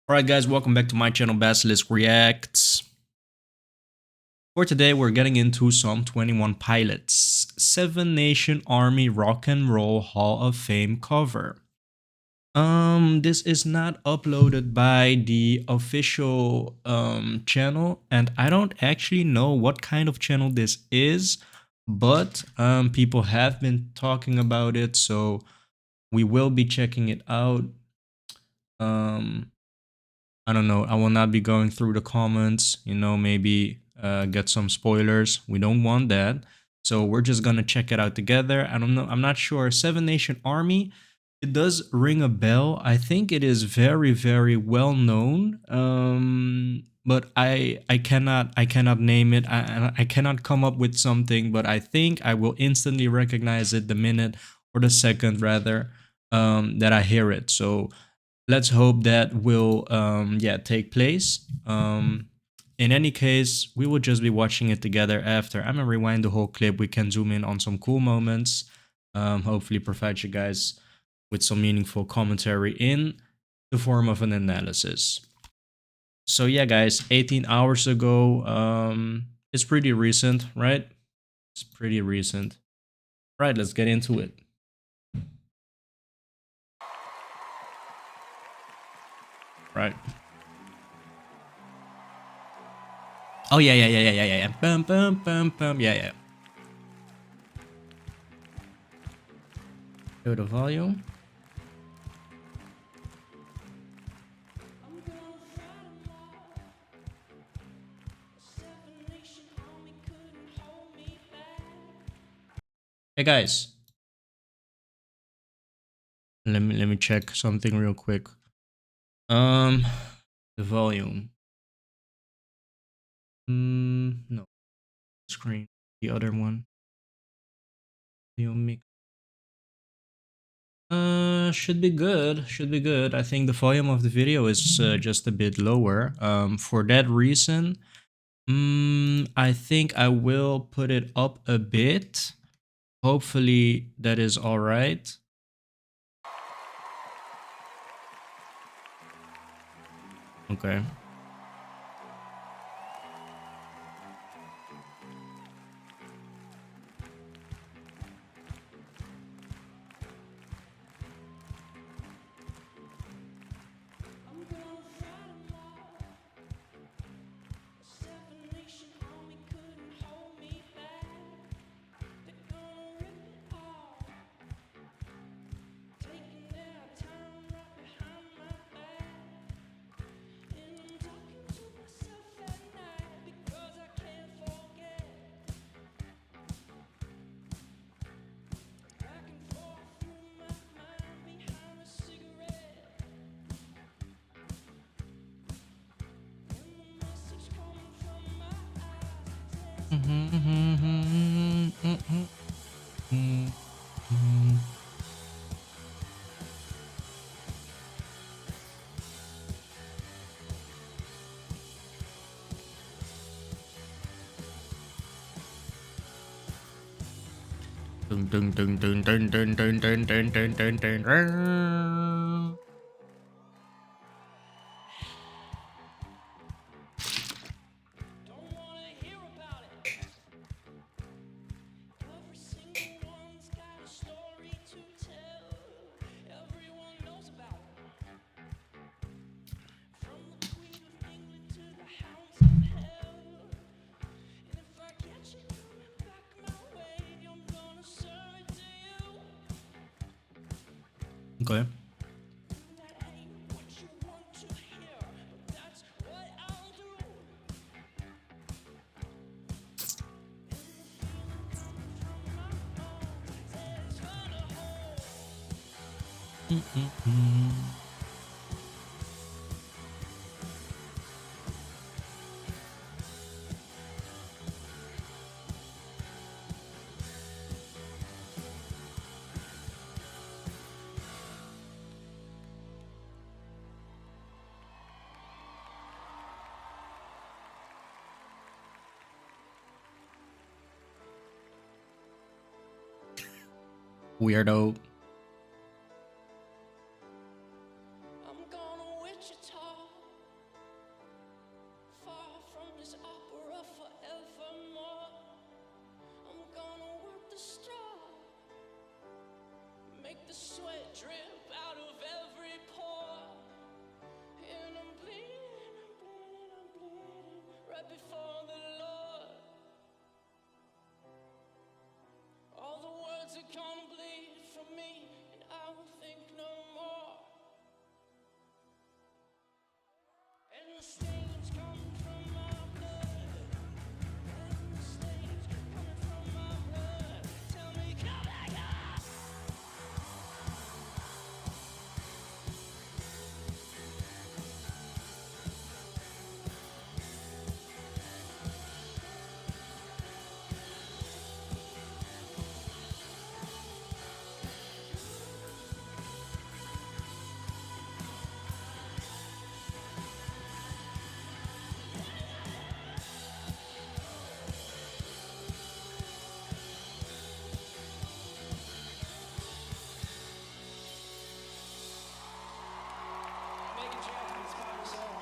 Alright guys, welcome back to my channel Basilisk Reacts. For today we're getting into some 21 Pilots 7 Nation Army Rock and Roll Hall of Fame cover. This is not uploaded by the official channel, and I don't actually know what kind of channel this is, but people have been talking about it, so we will be checking it out. I don't know. I will not be going through the comments, maybe get some spoilers. We don't want that. So we're just going to check it out together. I don't know. I'm not sure. 7 Nation Army. It does ring a bell. I think it is very, very well known. But I cannot name it. I cannot come up with something, but I think I will instantly recognize it the minute, or the second rather, that I hear it. So let's hope that will take place. In any case, we will just be watching it together after. I'm gonna rewind the whole clip. We can zoom in on some cool moments. Hopefully provide you guys with some meaningful commentary in the form of an analysis. So yeah guys, 18 hours ago, it's pretty recent, right? It's pretty recent. All right, let's get into it. Right. Oh yeah. Bum bum bum bum. Yeah. Go to volume. Hey guys, let me check something real quick. The volume. No, screen. The other one. Volume mix. Should be good. Should be good. I think the volume of the video is just a bit lower. For that reason, I think I will put it up a bit. Hopefully that is all right. Okay. Dun, dun, dun, dun, dun, dun, dun, dun, dun, dun, dun, dun, dun. Okay. Weirdo. I'm gone to Wichita, far from this opera forevermore. I'm gonna work the straw, make the sweat drip out of every pore. And I'm bleeding, I'm bleeding, I'm bleeding, right before the Lord. All the words are gonna bleed from me, and I will think no more. And the stains coming from my blood, and the stains coming from my blood. Tell me, come back up! Megan Jackson, Inspire Yourself.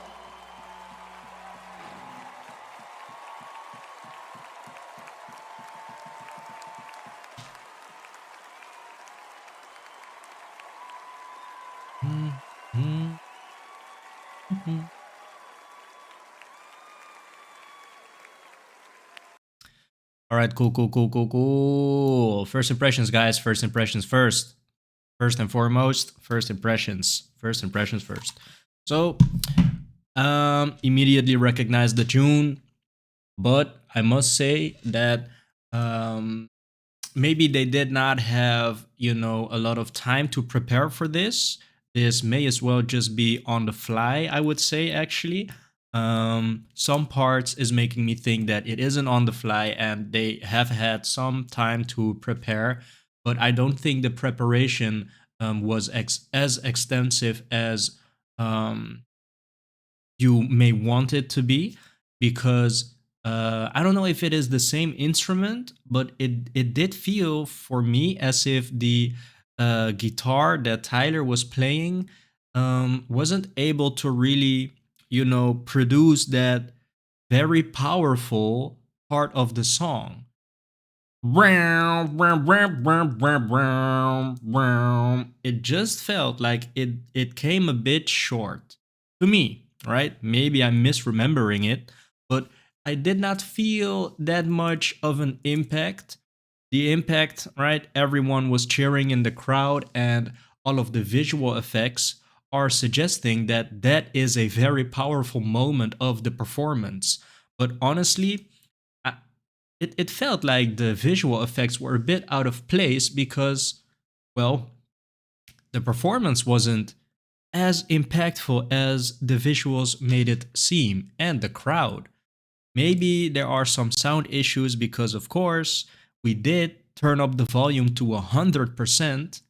All right, cool, cool, cool, cool, cool. First impressions, guys. First impressions first. First and foremost, first impressions. First impressions first. So, immediately recognize the tune, but I must say that um, maybe they did not have, a lot of time to prepare for this. This may as well just be on the fly, I would say, actually. Some parts is making me think that it isn't on the fly and they have had some time to prepare, but I don't think the preparation was as extensive as um, you may want it to be, because I don't know if it is the same instrument, but it did feel for me as if the guitar that Tyler was playing wasn't able to really, produce that very powerful part of the song. It just felt like it came a bit short to me, right? Maybe I'm misremembering it, but I did not feel that much of an impact. The impact, right? Everyone was cheering in the crowd, and all of the visual effects are suggesting that that is a very powerful moment of the performance. But honestly, it felt like the visual effects were a bit out of place because, well, the performance wasn't as impactful as the visuals made it seem, and the crowd. Maybe there are some sound issues because, of course, we did turn up the volume to 100%.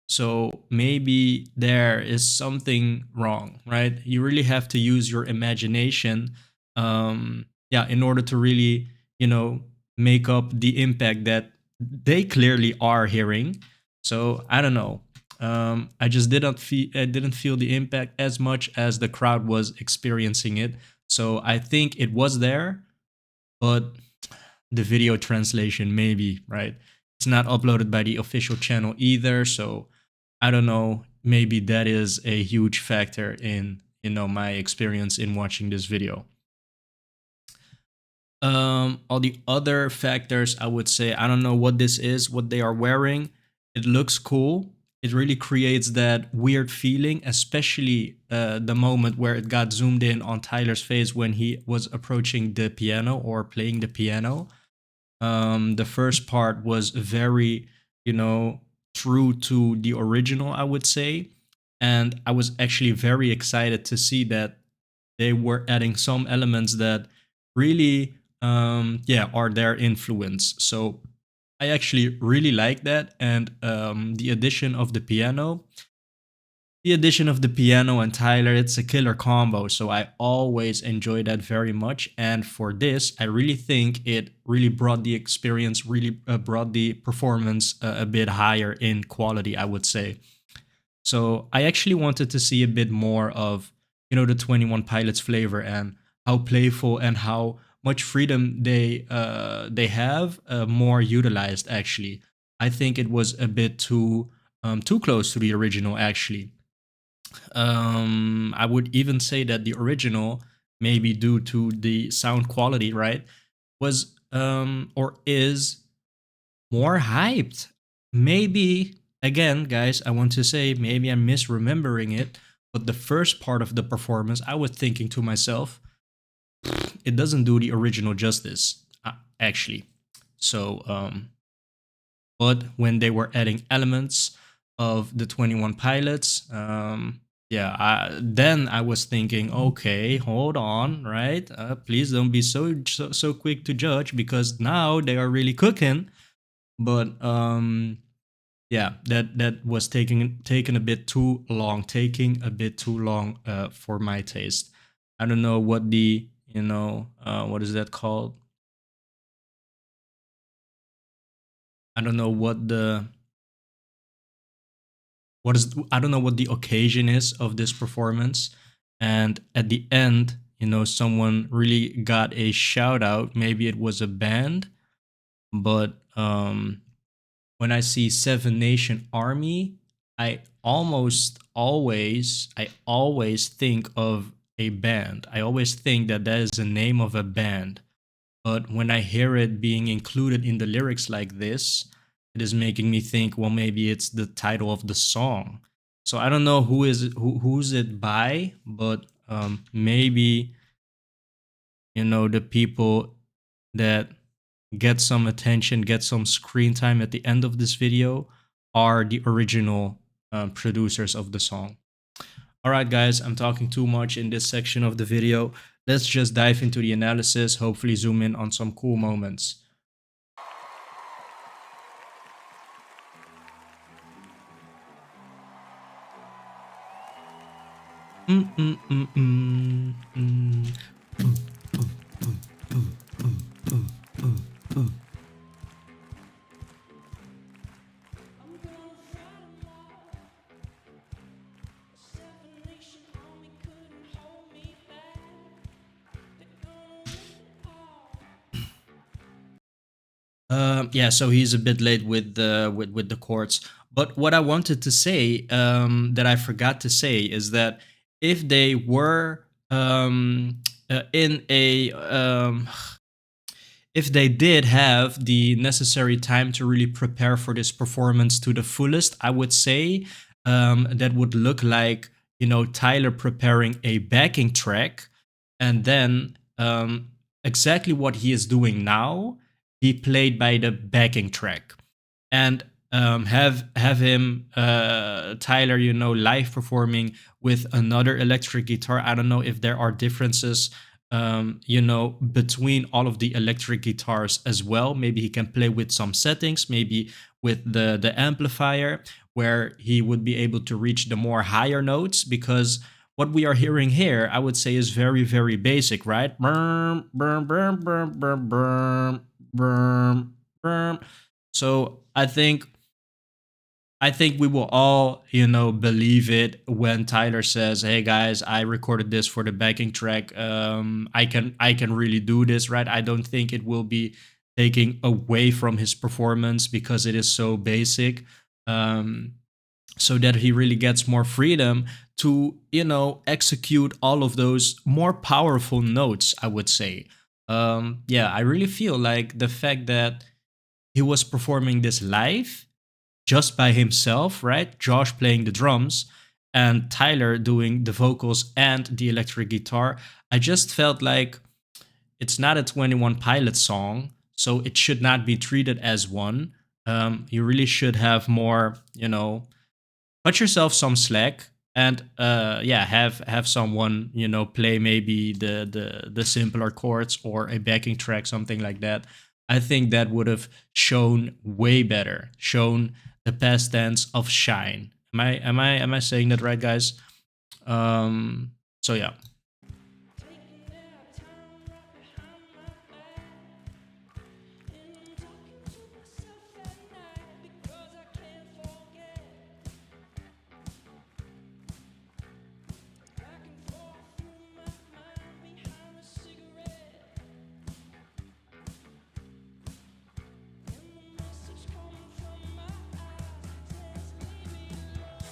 So maybe there is something wrong, right? You really have to use your imagination, yeah, in order to really, make up the impact that they clearly are hearing. So I don't know. I just didn't feel the impact as much as the crowd was experiencing it. So I think it was there, but the video translation maybe, right? It's not uploaded by the official channel either, so I don't know. Maybe that is a huge factor in, my experience in watching this video. All the other factors, I would say, I don't know what this is, what they are wearing. It looks cool. It really creates that weird feeling, especially the moment where it got zoomed in on Tyler's face when he was approaching the piano or playing the piano. The first part was very, you know, true to the original, I would say. And I was actually very excited to see that they were adding some elements that really, yeah, are their influence. So I actually really like that. And the addition of the piano, The addition of the piano and Tyler, it's a killer combo. So I always enjoy that very much. And for this, I really think it really brought the experience, really brought the performance a bit higher in quality, I would say. So I actually wanted to see a bit more of, the 21 Pilots flavor and how playful and how much freedom they have more utilized actually. I think it was a bit too close to the original actually. I would even say that the original, maybe due to the sound quality, right, was or is more hyped. Maybe again, guys, I want to say maybe I'm misremembering it, but the first part of the performance, I was thinking to myself, it doesn't do the original justice, actually. So, but when they were adding elements of the 21 Pilots, yeah, then I was thinking, okay, hold on, right? Please don't be so quick to judge because now they are really cooking. But yeah, that was taking a bit too long, taking a bit too long for my taste. I don't know what the what is that called? I don't know I don't know what the occasion is of this performance. And at the end, someone really got a shout out. Maybe it was a band, but when I see Seven Nation Army, I always think of a band. I always think that that is the name of a band. But when I hear it being included in the lyrics like this, it is making me think, well, maybe it's the title of the song. So I don't know who's it by, but maybe the people that get some attention, get some screen time at the end of this video are the original producers of the song. All right, guys, I'm talking too much in this section of the video. Let's just dive into the analysis, hopefully zoom in on some cool moments. I'm gonna fight 'em all. Seven Nation Army couldn't hold me back. They're gonna win it all. Yeah, so he's a bit late with the chords. But what I wanted to say that I forgot to say is that if they were in a if they did have the necessary time to really prepare for this performance to the fullest, I would say that would look like Tyler preparing a backing track, and then exactly what he is doing now, he played by the backing track, and have him Tyler, live performing with another electric guitar. I don't know if there are differences between all of the electric guitars as well. Maybe he can play with some settings, maybe with the amplifier, where he would be able to reach the more higher notes, because what we are hearing here, I would say, is very, very basic, right? Burm, burm, burm, burm, burm, burm, burm, burm. So I think we will all, believe it when Tyler says, "Hey guys, I recorded this for the backing track. I can really do this, right?" I don't think it will be taking away from his performance because it is so basic. Um, so that he really gets more freedom to, execute all of those more powerful notes, I would say. Yeah, I really feel like the fact that he was performing this live just by himself, right? Josh playing the drums and Tyler doing the vocals and the electric guitar. I just felt like it's not a 21 Pilot song, so it should not be treated as one. You really should have more, cut yourself some slack, and yeah, have someone play maybe the simpler chords or a backing track, something like that. I think that would have shown way better, shown the past tense of shine, Am I saying that right, guys? So yeah. taking their time right behind my back, and I'm talking to myself at night because I can't forget. Back and forth through my mind behind a cigarette, and the message coming from my eyes says, "Leave me alone."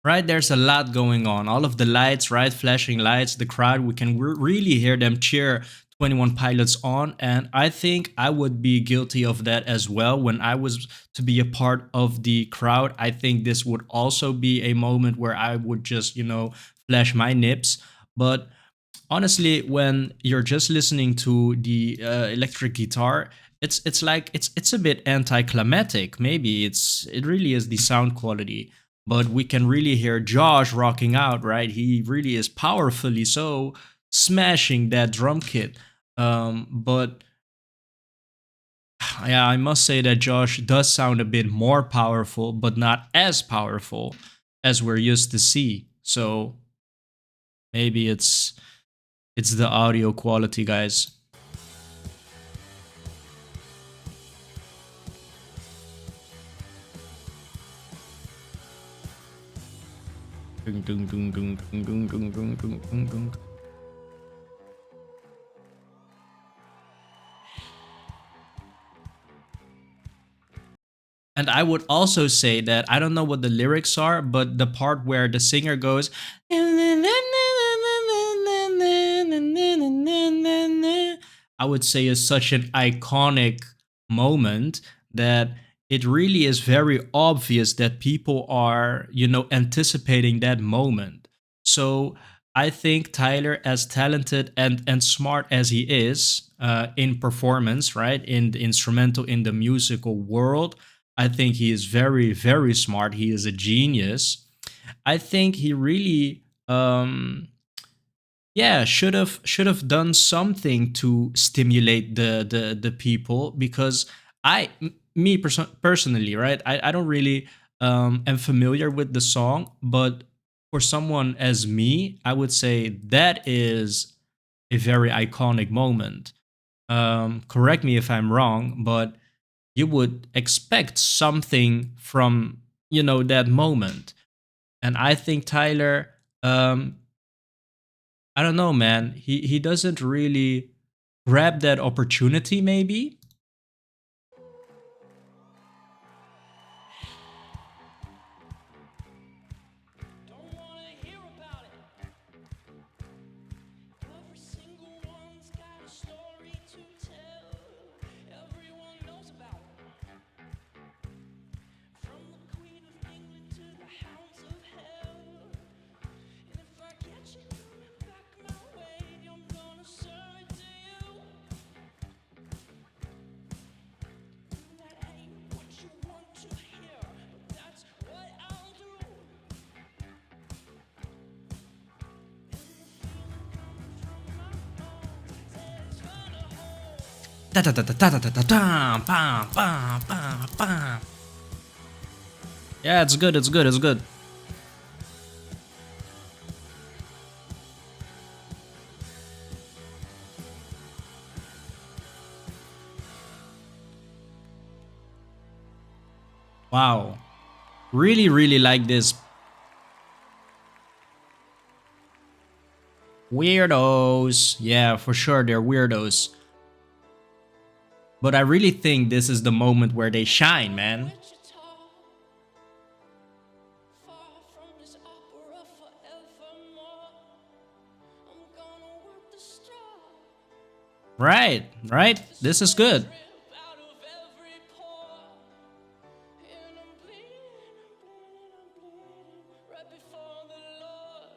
Right, there's a lot going on. All of the lights, right, flashing lights, the crowd, we can really hear them cheer 21 Pilots on. And I think I would be guilty of that as well when I was to be a part of the crowd. I think this would also be a moment where I would just, flash my nips. But honestly, when you're just listening to the electric guitar, it's like it's a bit anticlimactic. Maybe it really is the sound quality, but we can really hear Josh rocking out, right? He really is powerfully so smashing that drum kit. But yeah, I must say that Josh does sound a bit more powerful, but not as powerful as we're used to see. So maybe it's the audio quality, guys. Dung, dung, dung, dung, dung, dung, dung, dung, dung, dung, dung. And I would also say that I don't know what the lyrics are, but the part where the singer goes, I would say is such an iconic moment that it really is very obvious that people are, anticipating that moment. So I think Tyler, as talented and smart as he is in performance, right, in the instrumental, in the musical world, I think he is very, very smart. He is a genius. I think he really, yeah, should have done something to stimulate the people, because me personally, right, I don't really am familiar with the song, but for someone as me, I would say that is a very iconic moment. Correct me if I'm wrong, but you would expect something from that moment. And I think Tyler, um I don't know, man, he doesn't really grab that opportunity, maybe. Don't wanna hear about it. Every single one's got a story to tell. Everyone knows about it. From the Queen of England to the hounds of hell. And if I catch you coming back my way, I'm gonna serve it to you. That ain't what you want to hear, but that's what I'll do. Da da da da da da da da da, bam, bam, bam, bam. Yeah, it's good, it's good, it's good. Wow. Really, really like this. Weirdos. Yeah, for sure, they're weirdos. But I really think this is the moment where they shine, man. Wichita, far from this opera forevermore. I'm gonna work the straw. Right, right. This is good. Drip out of every pore. And I'm bleeding right before the Lord.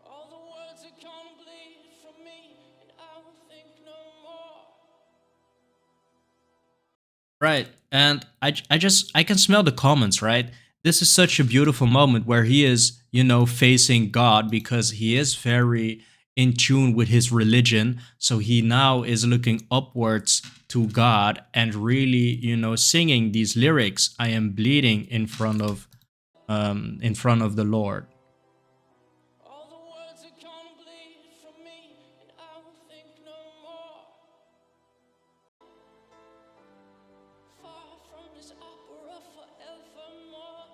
All the words are gonna bleed from me, and I will think no more. Right. And I can smell the comments, right? this is such a beautiful moment where he is, facing God because he is very in tune with his religion. So he now is looking upwards to God and really, singing these lyrics. I am bleeding in front of the Lord. All the words are gonna bleed from me, and I will think no more. Far from this opera forevermore.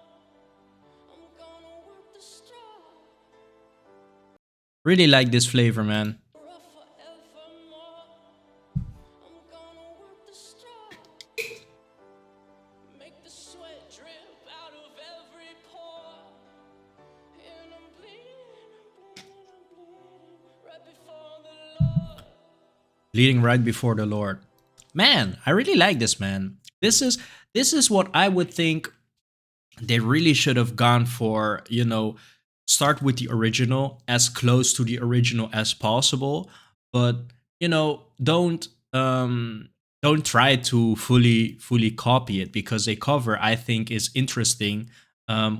I'm gonna work the straw Really like this flavor, man. forevermore. I'm gonna work the straw. Make the sweat drip out of every pore. And I'm bleeding, I'm bleeding right before the Lord. Leading right before the Lord. Man, I really like this, man. This is what I would think they really should have gone for, start with the original, as close to the original as possible, but don't try to fully copy it, because a cover, I think, is interesting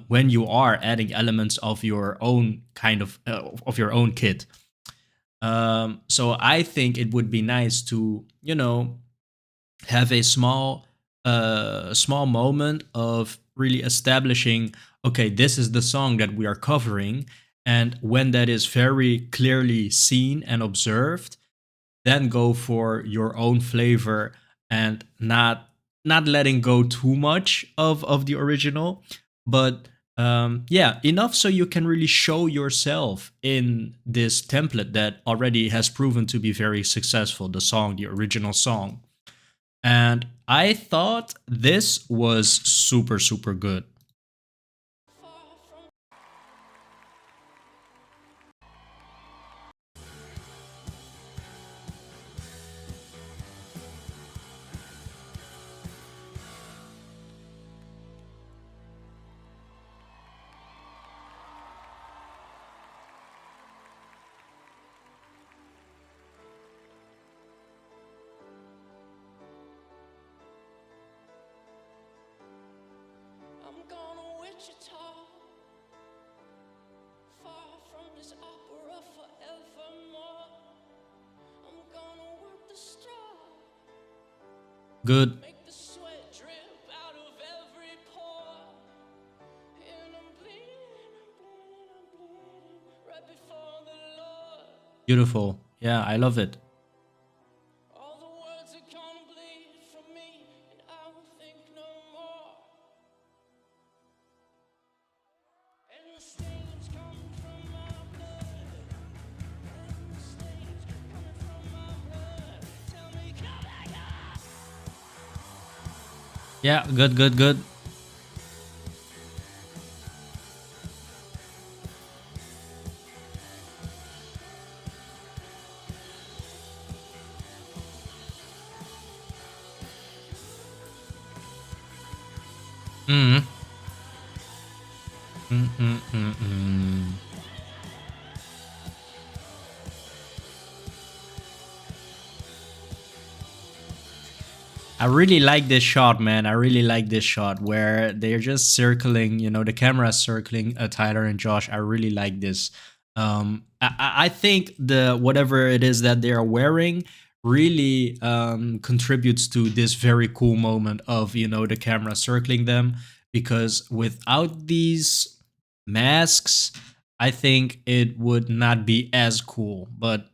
when you are adding elements of your own kind of your own kit. So I think it would be nice to, have a small moment of really establishing, okay, this is the song that we are covering, and when that is very clearly seen and observed, then go for your own flavor, and not letting go too much of the original, but yeah, enough so you can really show yourself in this template that already has proven to be very successful, the original song. And I thought this was super, super good. I'm gonna Wichita, far from this opera forevermore. I'm gonna work the straw, Good. make the sweat drip out of every pore. And I'm bleeding, I'm bleeding right before the Lord. Beautiful. Yeah, I love it. All the words are gonna bleed from me, and I will think no more. And the stains coming from my blood, and the stains coming from my blood. Tell me, come back up. Yeah, good, good, good. Mm. Mm, mm, mm, mm. I really like this shot, man. I really like this shot where they're just circling, the camera circling Tyler and Josh. I really like this. I think the whatever it is that they are wearing really contributes to this very cool moment of, the camera circling them, because without these masks, I think it would not be as cool. But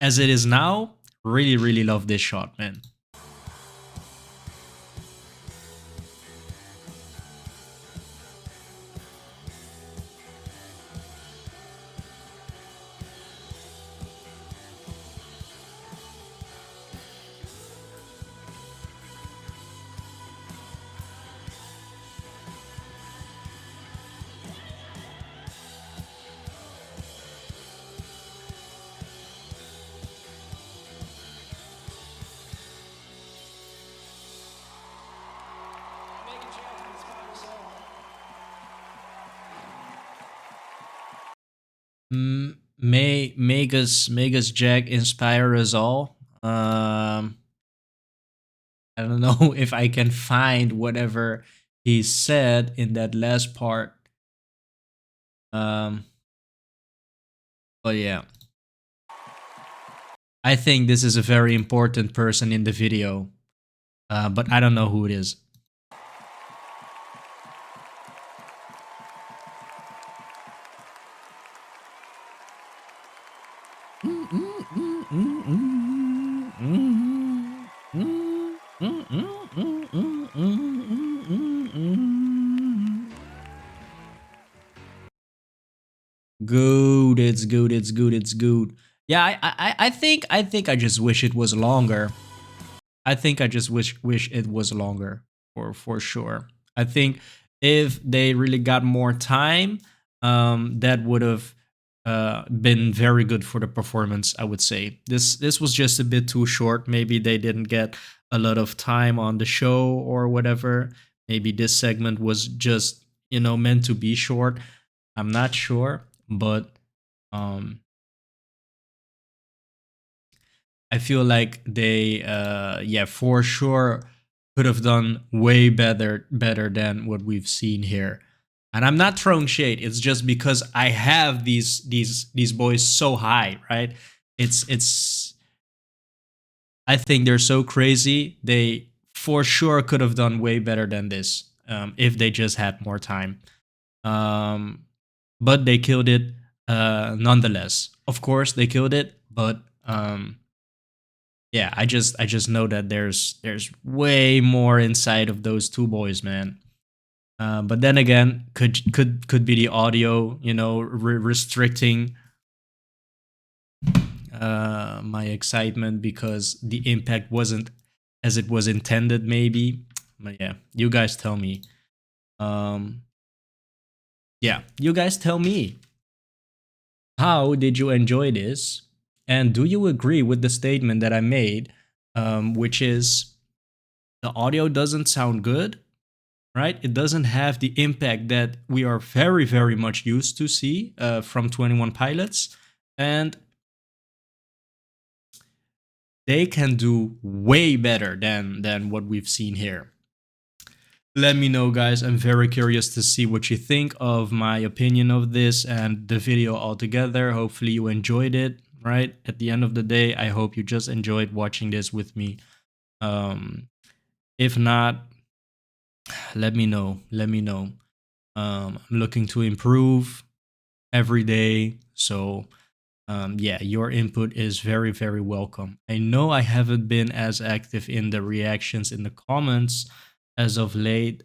as it is now, really, really love this shot, man. Make a jacket inspire us all. May Megas Jack inspire us all. I don't know if I can find whatever he said in that last part. Um, but yeah, I think this is a very important person in the video, but I don't know who it is. Good, it's good, it's good, it's good. Yeah, I think I just wish it was longer. I think I just wish it was longer for sure. I think if they really got more time, that would have been very good for the performance. I would say this was just a bit too short. Maybe they didn't get a lot of time on the show or whatever. Maybe this segment was just meant to be short. I'm not sure, but um, I feel like they, yeah, for sure could have done way better than what we've seen here. And I'm not throwing shade. It's just because I have these boys so high, right? It's. I think they're so crazy. They for sure could have done way better than this if they just had more time. Um, but they killed it nonetheless. Of course, they killed it, but yeah, I just know that there's way more inside of those two boys, man. But then again, could be the audio, restricting my excitement because the impact wasn't as it was intended, maybe. But yeah, you guys tell me. Um, yeah, you guys tell me. How did you enjoy this? And do you agree with the statement that I made, which is the audio doesn't sound good, right? It doesn't have the impact that we are very, very much used to see from 21 Pilots. And they can do way better than what we've seen here. Let me know, guys. I'm very curious to see what you think of my opinion of this and the video altogether. Hopefully you enjoyed it, right? At the end of the day, I hope you just enjoyed watching this with me. Um, if not, let me know. Let me know. I'm looking to improve every day. So, yeah, your input is very, very welcome. I know I haven't been as active in the reactions in the comments as of late.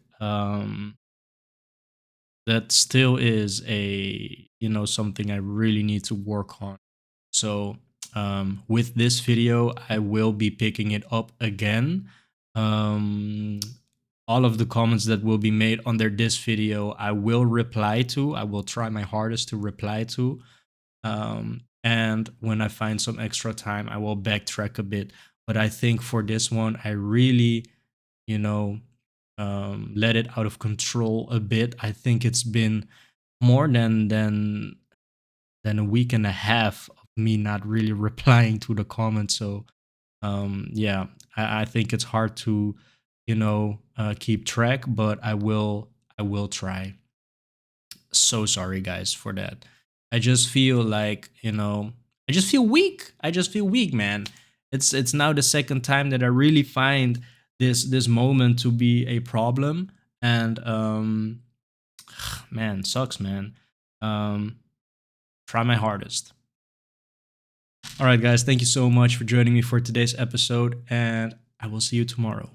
That still is a something I really need to work on. So with this video, I will be picking it up again. Um, all of the comments that will be made under this video, I will reply to. I will try my hardest to reply to. And when I find some extra time, I will backtrack a bit. But I think for this one, I really, you know, let it out of control a bit. I think it's been more than a week and a half of me not really replying to the comments. So yeah, I think it's hard to keep track, but I will try. So sorry guys for that. I just feel like I just feel weak. I just feel weak, man. It's now the second time that I really find this moment to be a problem, and man, sucks, man. um Try my hardest. All right, guys, thank you so much for joining me for today's episode, and I will see you tomorrow.